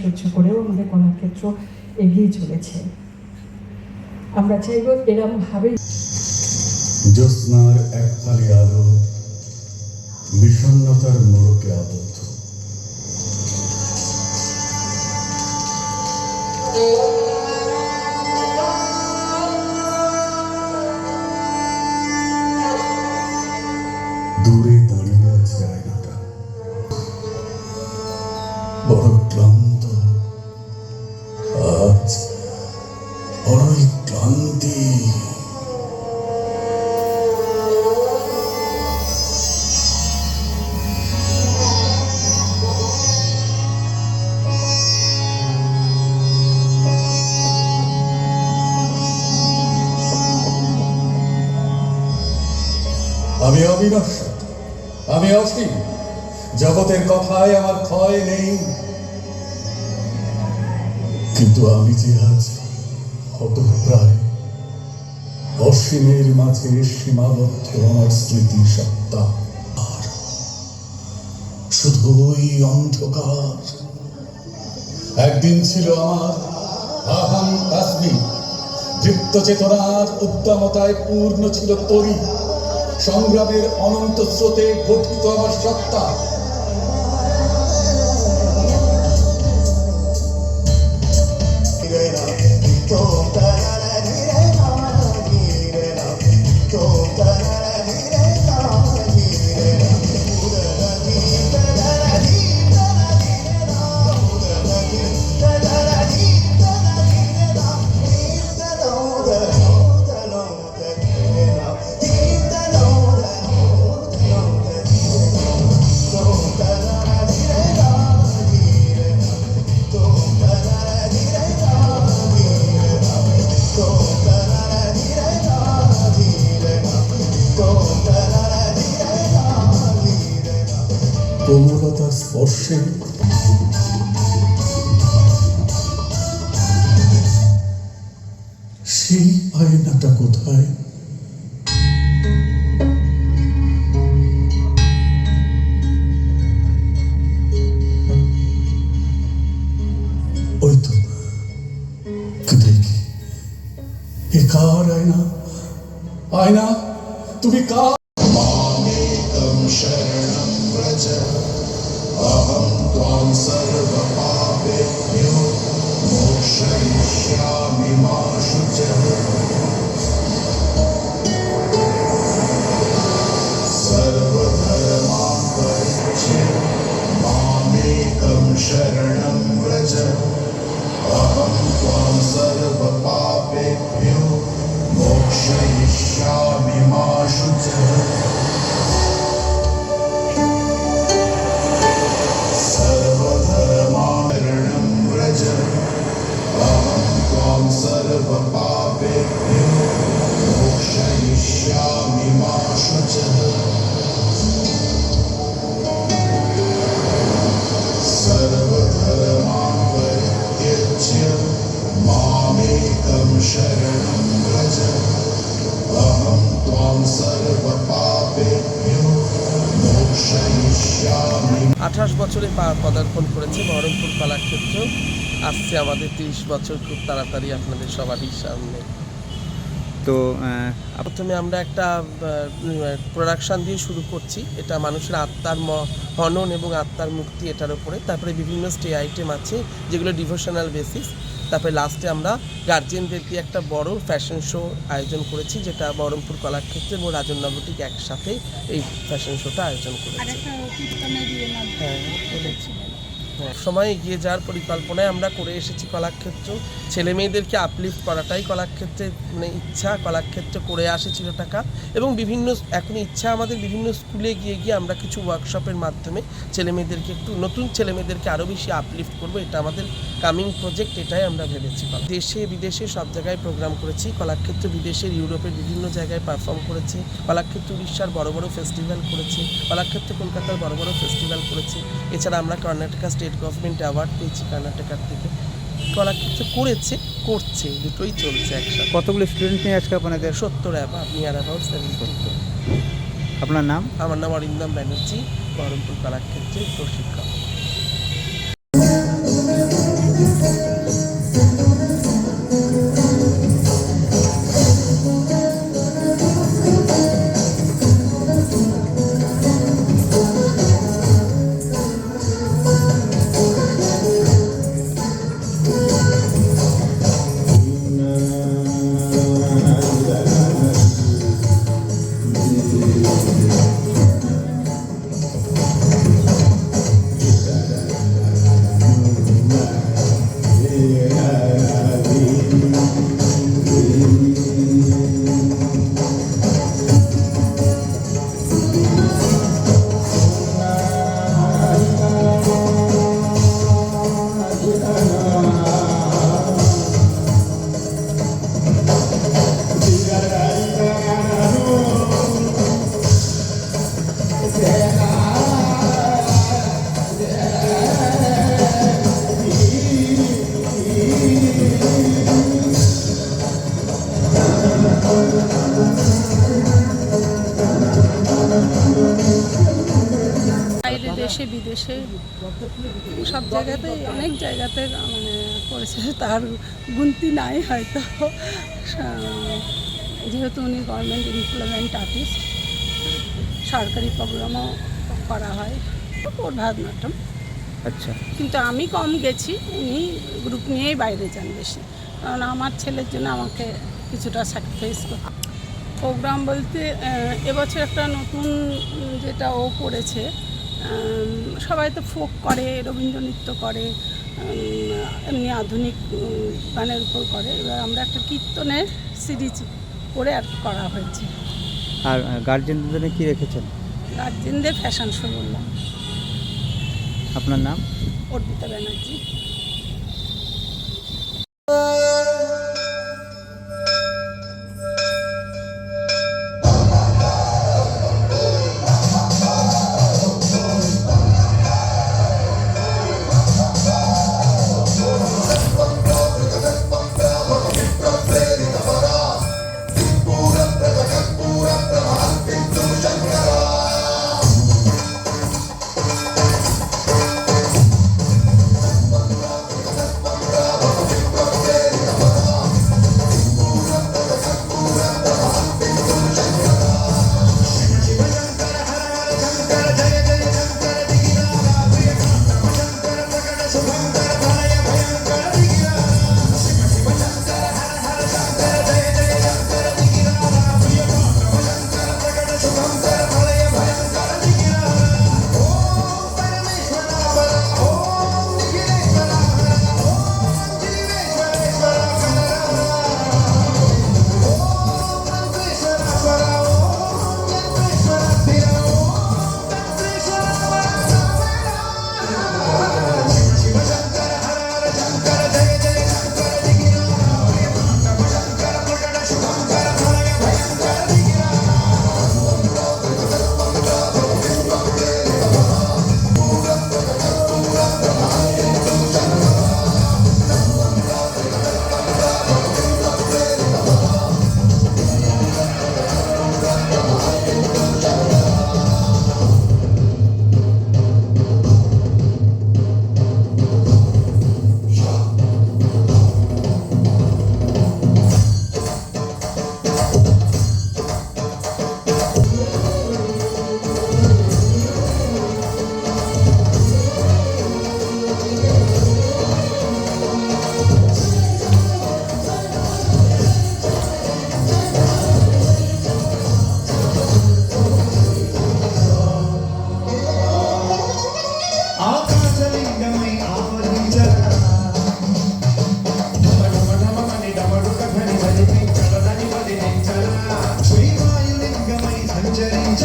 সহ্য করেও আমাদের কলাক্ষেত্র এগিয়ে চলেছে। আমরা চাইব এরকম ভাবে জ্যোৎস্নার একফালি আলো বিষণ্ণতার মোড়কে আবদ্ধ। দূরে দাঁড়িয়ে আছে আয়নাটা, বড় ক্লান্ত, আজ বড়ই ক্লান্তি। আমি অবিনশ্বর, আমি অসীম, জগতের কথায় আমার ক্ষয় নেই, কিন্তু আমি যে আজ হতপ্রায়, অসীমের মাঝে সীমাবদ্ধ আমার স্মৃতি সত্তা, আর শুধুই অন্ধকার। একদিন ছিল আমার আহাম কাশ্মীর, দীপ্ত চেতনার উদ্দামতায় পূর্ণ ছিল তরি, সংগ্রামের অনন্ত স্রোতে গঠিত আমার সত্তা। কোমলতার স্পর্শে সেই আয়নাটা কোথায়? ওই তো দেখি, এ কার আয়না? আয়না তুমি কার? शरणं व्रज अहं त्वां सर्वपापेभ्यो मोक्षयिष्यामि मा शुचः। सर्वधर्मान् परित्यज्य मामेकं शरणं व्रज अहं त्वां सर्वपापेभ्यो मोक्षयिष्यामि मा शुचः। सर्वपापेभ्यो मोक्षयिष्यामि मा शुचः। सर्वधर्मान् परित्यज्य मामेकं शरणं व्रज अहं त्वां सर्वपापेभ्यो मोक्षयिष्यामि। 28 বছরে পদার্পণ করেছে বহরমপুর কলাক্ষেত্র। আসছে আমাদের 30 বছর খুব তাড়াতাড়ি আপনাদের সবারই সামনে। তো প্রথমে আমরা একটা প্রোডাকশান দিয়ে শুরু করছি, এটা মানুষের আত্মার হনন এবং আত্মার মুক্তি এটার উপরে। তারপরে বিভিন্ন স্টে আইটেম আছে যেগুলো ডিভোশনাল বেসিস। তারপরে লাস্টে আমরা গার্জিয়ানদের দিয়ে একটা বড় ফ্যাশন শো আয়োজন করেছি, যেটা বহরমপুর কলাক্ষেত্র এবং রাজন নবটিক একসাথে এই ফ্যাশন শোটা আয়োজন করেছি। হ্যাঁ, সময় এগিয়ে যাওয়ার পরিকল্পনায় আমরা করে এসেছি কলাক্ষেত্র। ছেলে মেয়েদেরকে আপলিফ্ট করাটাই কলাক্ষেত্রের ইচ্ছা, কলাক্ষেত্র করে আসেছিল টাকা এবং বিভিন্ন এখন ইচ্ছা আমাদের বিভিন্ন স্কুলে গিয়ে আমরা কিছু ওয়ার্কশপের মাধ্যমে ছেলে মেয়েদেরকে একটু নতুন ছেলে মেয়েদেরকে আরও বেশি আপলিফ্ট করবো। এটা আমাদের কামিং প্রজেক্ট, এটাই আমরা ভেবেছি। দেশে বিদেশে সব জায়গায় প্রোগ্রাম করেছি। কলাক্ষেত্র বিদেশের ইউরোপের বিভিন্ন জায়গায় পারফর্ম করেছে। কলাক্ষেত্র উড়িষ্যার বড় বড় ফেস্টিভ্যাল করেছে। কলাক্ষেত্র কলকাতার বড় বড় ফেস্টিভ্যাল করেছে। এছাড়া আমরা কর্ণাটকা স্টেট গভর্নমেন্ট অ্যাওয়ার্ড পেয়েছি কর্ণাটকার থেকে। কলাক্ষেত্র করছে দুটোই চলছে একসাথে। কতগুলো স্টুডেন্ট নিয়ে আজকে আপনাদের? 70 নিয়ার অ্যাবাউট 70। আপনার নাম? আমার নাম অরিন্দম ব্যানার্জি, বহরমপুর কলাক্ষেত্রের প্রশিক্ষক। বাইরে দেশে বিদেশে সব জায়গাতেই অনেক জায়গাতে মানে করেছে, তার গুনতি নাই হয়তো। যেহেতু উনি গভর্নমেন্ট এমপ্লয়মেন্ট আর্টিস্ট, সরকারি প্রোগ্রামও করা হয় ওর ভারতনাট্যম। আচ্ছা, কিন্তু আমি কম গেছি, উনি গ্রুপ নিয়েই বাইরে যান বেশি, কারণ আমার ছেলের জন্য আমাকে কিছুটা স্যাক্রিফাইস করতে। প্রোগ্রাম বলতে এবছর একটা নতুন যেটা ও করেছে, সবাই তো ফোক করে, রবীন্দ্র নৃত্য করে, এমনি আধুনিক গানের উপর করে। এবার আমরা একটা কীর্তনের সিরিজ করে আর করা হয়েছে। আর গার্জেনদের জন্য কী রেখেছেন? গার্জেনদের ফ্যাশন শো বললাম। আপনার নাম? অর্পিতা ব্যানার্জি। సంచరించరా